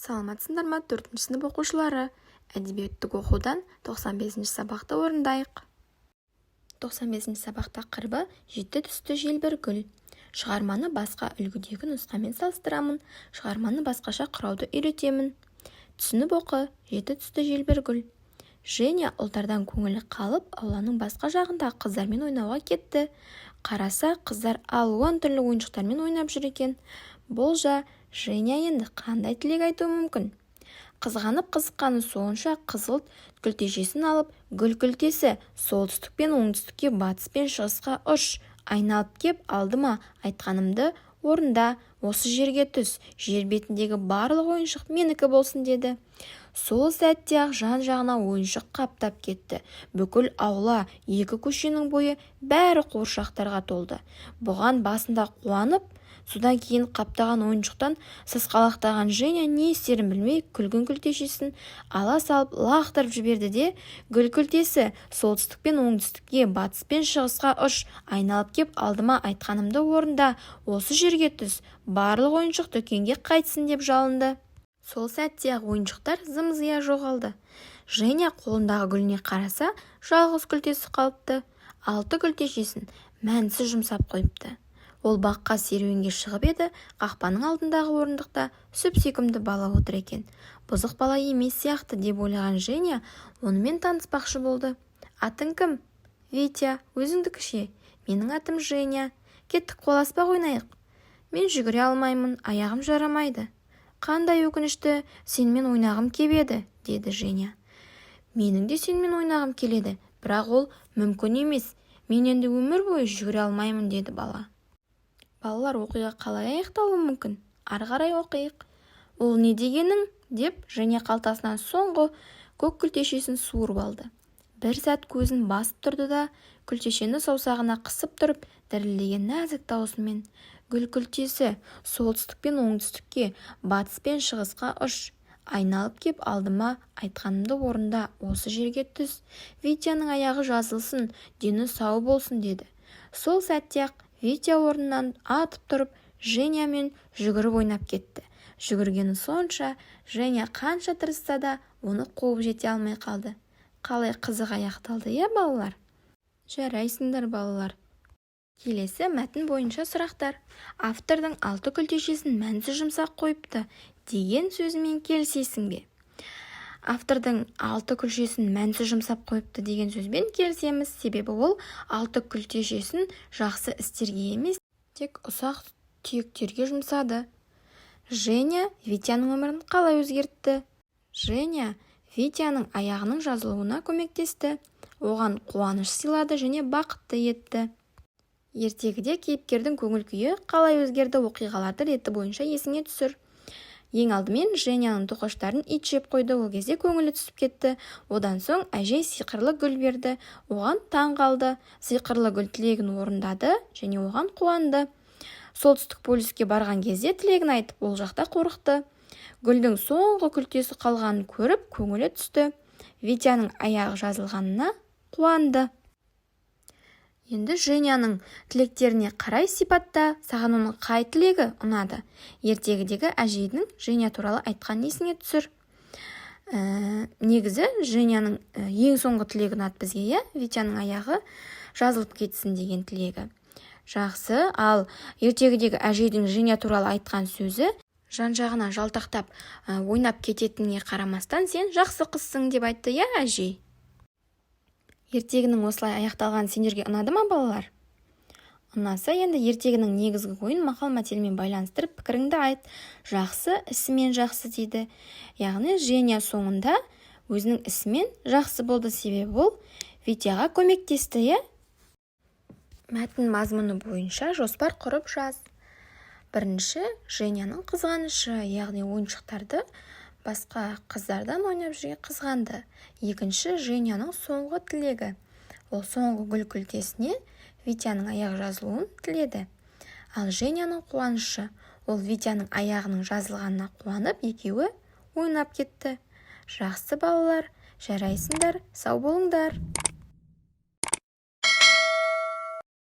Саламатсыңдар ма, 4 сынып оқушылары? Әдебиеттік оқудан 95 сабақты орындайық. 95 сабақ тақырыбы «Жеті түсті желбір гүл». Шығарманы басқа үлгідегі нұсқамен салыстырамын. Шығарманы басқаша құрауды үйретемін. Түсініп оқы. Жеті түсті желбір гүл. Женя ұлдардан көңілі қалып, ауланың басқа жағында қыздармен ойнауға кетті. Қараса, қыздар алуан түрлі ойыншықтармен ойнап жүр екен. Болжа, Женя енді қандай тілек айтуы мүмкін? Қызғанып қызыққаны сонша қызыл күлтешесін алып, гүл күлтесі солтүстік пен оңтүстікке, батыс пен шығысқа ұш, айналып кеп алдыма, айтқанымды орында, осы жерге түс, жер бетіндегі барлық ойыншық менікі болсын деді. Сол сәтте-ақ жан-жағына ойыншық қаптап кетті. Бүкіл аула, екі көшенің бойы бәрі қуыршақтарға толды. Бұған басында қуанып, содан кейін қаптаған ойыншықтан сасқалақтаған Женя не істерін білмей күлгін күлтешесін ала салып лақтырып жіберді де, гүл күлтесі солтүстік пен оңтүстікке, батыс пен шығысқа ұш, айналып кеп алдыма, айтқанымды орында, осы жерге түс, барлық ойыншық дүкенге қайтсын деп жалынды. Сол сәтте-ақ ойыншықтар зым-зия жоғалды. Женя қолындағы гүліне қараса, жалғыз күлтесі қалыпты. 6 күлтешесін мәнсіз жұмсап қойыпты. Ол баққа серуенге шығып еді, қақпаның алдындағы орындықта сүп-сүйкімді бала отыр екен. Бұзық бала емес сияқты деп ойлаған Женя онымен таныспақшы болды. Атың кім? Витя. Өзіңдікі ше? Менің атым Женя. Кеттік, қоласпақ ойнайық. Мен жүгіре алмаймын, аяғым жарамайды. Қандай өкінішті, сенімен ойнағым кебеді, деді Женя. Менің де сенімен ойнағым келеді, бірақ ол мүмкін емес. Мен енді өмір бойы жүгіре алмаймын, деді бала. Балалар, оқиға қалай аяқталуы мүмкін? Ары қарай оқиық. Ол не дегенің? Деп Женя қалтасынан соңғы көк күлтешесін суырып алды. Бір сәт көзін басып тұрды да, күлтешені саусағына қысып тұрып, дірілдеген нәзік даусымен: гүл күлтесі солтүстік пен оңтүстікке, батыс пен шығысқа ұш, айналып кеп алдыма, айтқанымды орында, осы жерге түс, Витяның аяғы жазылсын, дені сау болсын, деді. Сол сәтте-ақ Витя орнынан атып тұрып, Женямен жүгіріп ойнап кетті. Жүгіргені сонша, Женя қанша тырысса да оны қуып жете алмай қалды. Қалай қызық аяқталды, балалар? Жарайсыңдар, балалар. Келесі мәтін бойынша сұрақтар. Автордың 6 күлтешесін мәнсіз жұмсақ қойыпты деген сөзімен келісесің бе? Автордың 6 күлтешесін мәнсіз жұмсап қойыпты деген сөзбен келісеміз, себебі ол 6 күлтешесін жақсы істерге емес, тек ұсақ түйектерге жұмсады. Женя Витяның өмірін қалай өзгертті? Женя Витяның аяғының жазылуына көмектесті, оған қуаныш сыйлады және бақытты етті. Ертегіде кейіпкердің көңіл күйі қалай өзгерді, оқиғаларды реті бойынша есіңе түсір. Ең алдымен Женяның тоқаштарын ит жеп қойды, ол кезде көңілі түсіп кетті. Одан соң әжей сиқырлы гүл берді, оған таң қалды. Сиқырлы гүл тілегін орындады және оған қуанды. Солтүстік полюске барған кезде тілегін айтып, ол жақта қорықты. Гүлдің соңғы күлтесі қалғанын көріп, көңілі түсті. Витяның аяғы жазылғанына қуанды. Енді Женяның тілектеріне қарай сипатта, саған оның қай тілегі ұнады? Ертегідегі әжейдің Женя туралы айтқан несіңе түсір? Негізі Женяның ең соңғы тілегі ұнады бізге, Витяның аяғы жазылып кетсін деген тілегі. Жақсы, ал ертегідегі әжейдің Женя туралы айтқан сөзі жан-жағына жалтақтап ойнап кететініне қарамастан, сен жақсы қызсың деп айтты, әжей? Ертегінің осылай аяқталған сендерге ұнады ма, балалар? Ұнаса, енді ертегінің негізгі ойын мақал-мәтелмен байланыстырып пікіріңді айт. Жақсы ісімен жақсы дейді. Яғни Женя соңында өзінің ісімен жақсы болды, себебі ол Витяға көмектесті, Мәтін мазмұны бойынша жоспар құрып жаз. Бірінші, Женяның қызғанышы, яғни ойыншықтарды басқа қыздардан ойнап жүрген қызғанды. Екінші, Женяның соңғы тілегі. Ол соңғы гүл күлтесіне Витяның аяғы жазылуын тіледі. Ал Женяның қуанышы, ол Витяның аяғының жазылғанына қуанып, екеуі ойнап кетті. Жақсы, балалар, жарайсыңдар, сау болыңдар.